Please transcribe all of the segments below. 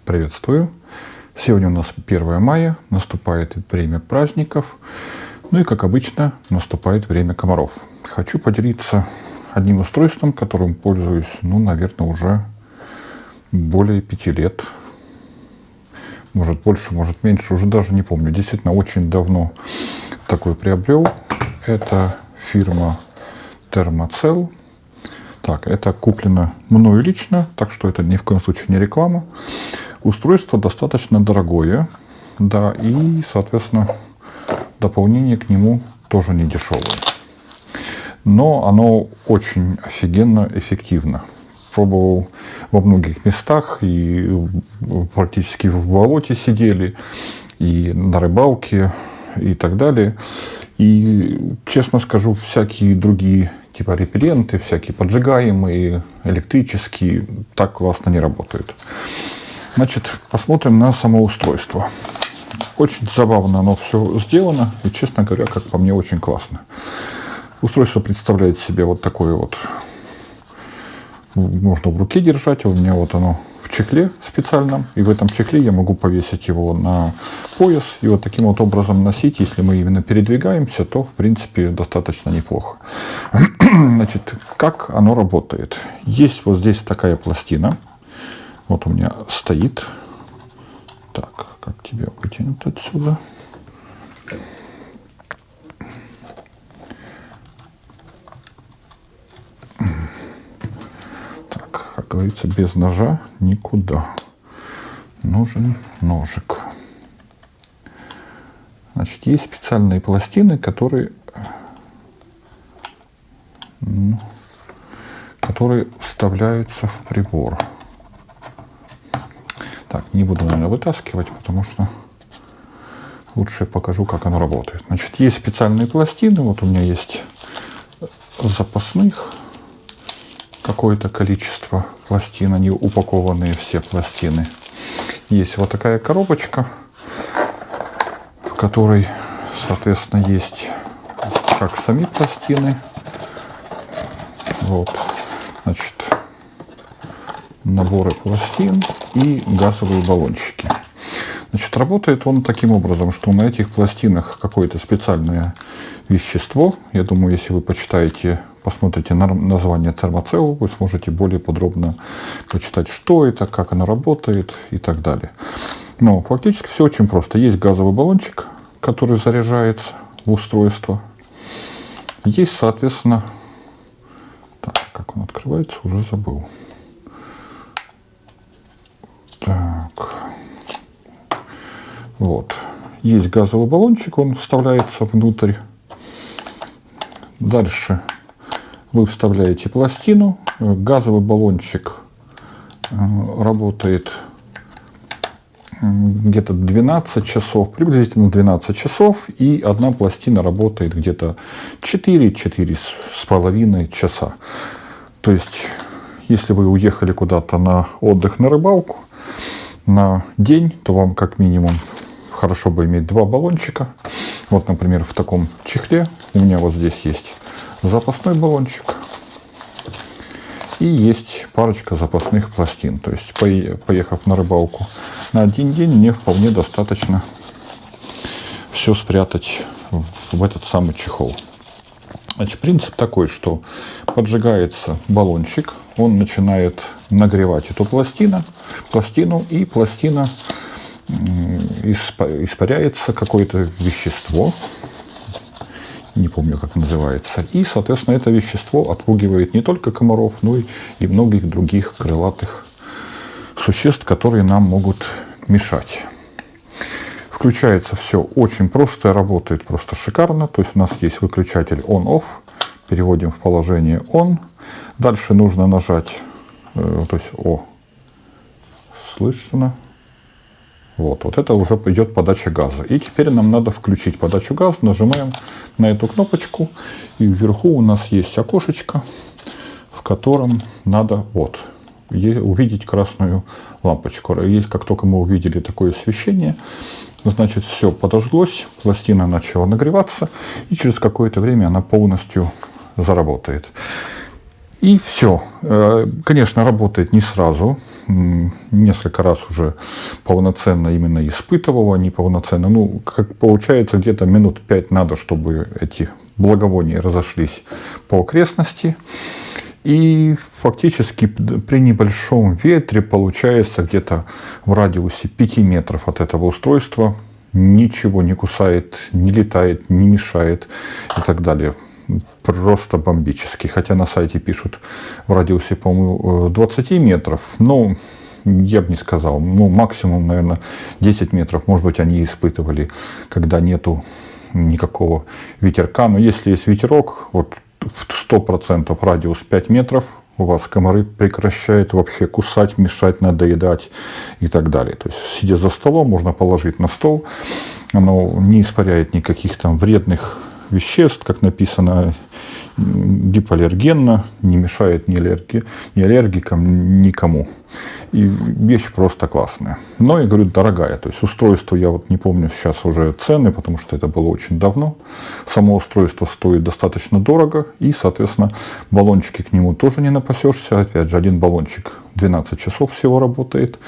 Приветствую! Сегодня у нас 1 мая, наступает время праздников, ну и, как обычно, наступает время комаров. Хочу поделиться одним устройством, которым пользуюсь, наверное, уже более 5 лет. Может больше, может меньше, уже даже не помню. Действительно, очень давно такой приобрел. Это фирма Thermacell. Так, это куплено мною лично, так что это ни в коем случае не реклама. Устройство достаточно дорогое, да, и, соответственно, дополнение к нему тоже не дешевое. Но оно очень офигенно эффективно. Пробовал во многих местах, и практически в болоте сидели, и на рыбалке, и так далее. И, честно скажу, всякие другие типа репелленты, всякие поджигаемые, электрические, так классно не работают. Значит, посмотрим на само устройство. Очень забавно оно все сделано, и, честно говоря, как по мне, очень классно. Устройство представляет себе вот такое вот, можно в руке держать, у меня вот оно в чехле специальном, и в этом чехле я могу повесить его на пояс и вот таким вот образом носить. Если мы именно передвигаемся, то, в принципе, достаточно неплохо. Значит, как оно работает? Есть вот здесь такая пластина. Вот у меня стоит. Так, как тебя вытянуть отсюда? Так, как говорится, без ножа никуда. Нужен ножик. Значит, есть специальные пластины, которые вставляются в прибор. Так, не буду, наверное, вытаскивать, потому что лучше я покажу, как оно работает. Значит, есть специальные пластины. Вот у меня есть запасных какое-то количество пластин. Они упакованные, все пластины. Есть вот такая коробочка, в которой, соответственно, есть как сами пластины. Вот, значит, наборы пластин и газовые баллончики. Значит, работает он таким образом, что на этих пластинах какое-то специальное вещество. Я думаю, если вы почитаете, посмотрите на название Thermacell, вы сможете более подробно почитать, что это, как оно работает и так далее. Но фактически все очень просто. Есть газовый баллончик, который заряжается в устройство. Есть, соответственно, так, как он открывается, уже забыл. Так, вот, есть газовый баллончик, он вставляется внутрь. Дальше вы вставляете пластину. Газовый баллончик работает где-то 12 часов, приблизительно 12 часов, и одна пластина работает где-то 4-4,5 часа. То есть, если вы уехали куда-то на отдых, на рыбалку, на день, то вам как минимум хорошо бы иметь 2 баллончика. Вот, например, в таком чехле у меня вот здесь есть запасной баллончик и есть парочка запасных пластин. То есть, поехав на рыбалку на один день, мне вполне достаточно все спрятать в этот самый чехол. Значит, принцип такой, что поджигается баллончик, он начинает нагревать эту пластину, и пластина испаряется какое-то вещество, не помню, как называется, и, соответственно, это вещество отпугивает не только комаров, но и многих других крылатых существ, которые нам могут мешать. Включается все очень просто, работает просто шикарно. То есть у нас есть выключатель on-off, переводим в положение on. Дальше нужно нажать, то есть слышно. Вот это уже идет подача газа. И теперь нам надо включить подачу газа. Нажимаем на эту кнопочку, и вверху у нас есть окошечко, в котором надо увидеть красную лампочку. И как только мы увидели такое освещение, значит, все подожглось, пластина начала нагреваться, и через какое-то время она полностью заработает. И все. Конечно, работает не сразу. Несколько раз уже полноценно именно испытывал, а не полноценно. Ну, как получается, где-то минут 5 надо, чтобы эти благовония разошлись по окрестности. И фактически при небольшом ветре получается где-то в радиусе 5 метров от этого устройства ничего не кусает, не летает, не мешает и так далее. Просто бомбически. Хотя на сайте пишут в радиусе, по-моему, 20 метров. Но я бы не сказал. Ну, максимум, наверное, 10 метров. Может быть, они испытывали, когда нету никакого ветерка. Но если есть ветерок, вот в 100% радиус 5 метров, у вас комары прекращают вообще кусать, мешать, надоедать и так далее. То есть, сидя за столом, можно положить на стол. Оно не испаряет никаких там вредных веществ, как написано, гипоаллергенно, не мешает ни аллергикам, никому. И вещь просто классная. Но, я говорю, дорогая. То есть устройство, я вот не помню сейчас уже цены, потому что это было очень давно. Само устройство стоит достаточно дорого. И, соответственно, баллончики к нему тоже не напасешься. Опять же, один баллончик 12 часов всего работает.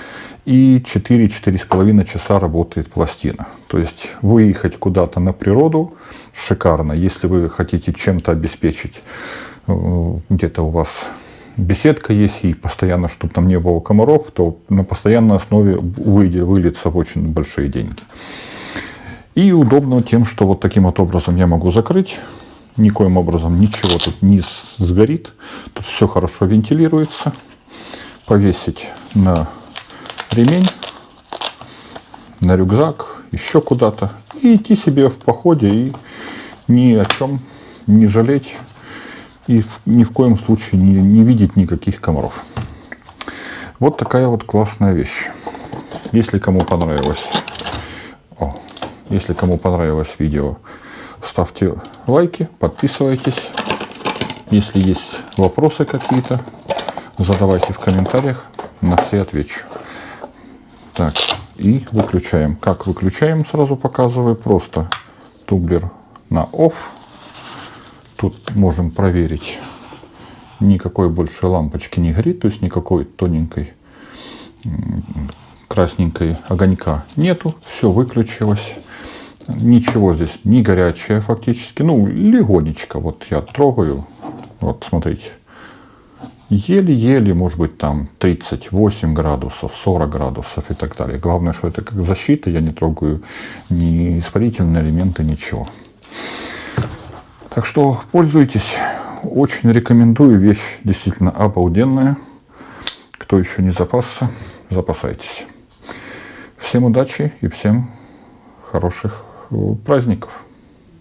И 4-4,5 часа работает пластина. То есть выехать куда-то на природу шикарно. Если вы хотите чем-то обеспечить, где-то у вас беседка есть и постоянно, чтобы там не было комаров, то на постоянной основе выльется в очень большие деньги. И удобно тем, что вот таким вот образом я могу закрыть. Никоим образом ничего тут не сгорит. Тут все хорошо вентилируется. Повесить на ремень, на рюкзак, еще куда-то. И идти себе в походе и ни о чем не жалеть. И ни в коем случае не видеть никаких комаров. Вот такая вот классная вещь. Если кому понравилось видео, ставьте лайки, подписывайтесь. Если есть вопросы какие-то, задавайте в комментариях, на все отвечу. Так, и выключаем. Как выключаем, сразу показываю. Просто тумблер на OFF. Тут можем проверить, никакой больше лампочки не горит, то есть никакой тоненькой красненькой огонька нету, все выключилось. Ничего здесь не горячее фактически, ну легонечко, вот я трогаю, вот смотрите, еле-еле, может быть там 38 градусов, 40 градусов и так далее. Главное, что это как защита, я не трогаю ни испарительные элементы, ничего. Так что пользуйтесь, очень рекомендую, вещь действительно обалденная. Кто еще не запасся, запасайтесь. Всем удачи и всем хороших праздников.